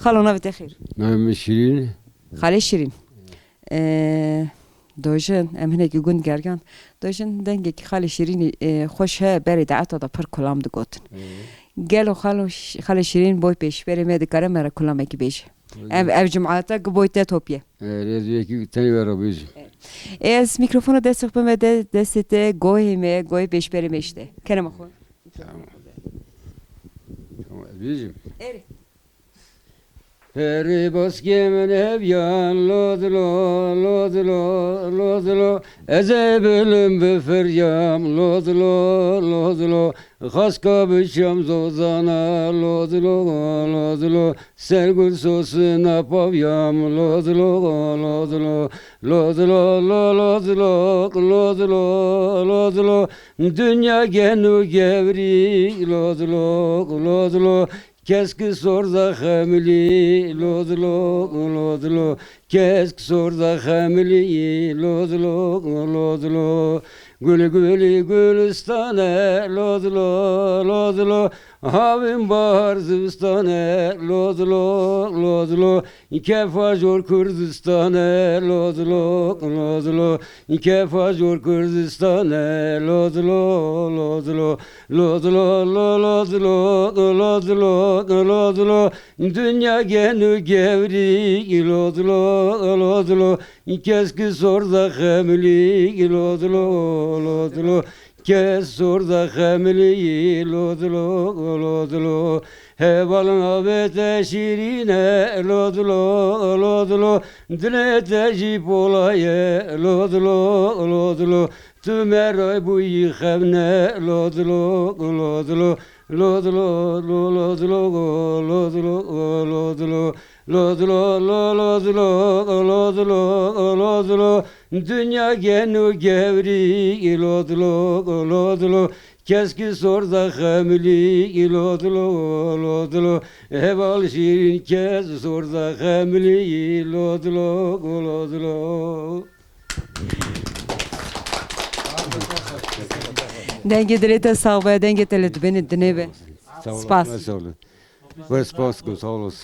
خالونا بتخير نعم شيرين خاله شیرین دوژن امینه که گوند گرگان دوژن دنگه که خاله شیرین خوشه بری دعوت دا پر کلام دو گوتن گلو خاله شیرین بوی پیش بری میده کاره مرا کلام اکی بیشه ev cumata boyuta topye. Reziyeki tani ver abi. Ez mikrofonu da sıkpame de desete goyime goy beşberime işte. Kerem akho. Tamam. Bizim. Eri. Peri boskemen evyan lodlo lodlo lodlo ezebelüm beferyam lodlo lodlo Haska bişam zozana lodlo lodlo sergül sosuna pavyam lodlo lodlo lodlo lodlo lodlo lodlo dünya genu gevri lodlo lodlo Keski sorda hamili lodlo lodlo Keski sorda hamili lodlo lodlo Gül gül gülistane lodlo lodlo Havim bahar zivistane lodlo lodlo Kefajor Kürdistane lodlo lodlo Kefajor Kürdistane lodlo lodlo Lodlo lodlo lodlo lodlo Dünya genu gevri lodlo lodlo Keski sorda hamili lodlo lodlo Kes sorda hamili lodlo lodlo Hevalın abete şirine lodlo lodlo Dile tecip olaye lodlo lodlo Tümeray bu yıkevne lodlo lodlo Lodlo lodlo lodlo lodlo Lodlo lodlo lodlo lodlo Dünya genu gevri lodlo lodlo Keski sorda hamili lodlo lodlo Heval şirin kes sorda hamili lodlo lodlo Denge direte sağ ve denge tele beni dinle be. Sağ olun. Spas. Sağ olun. Ve spas sağ olasın.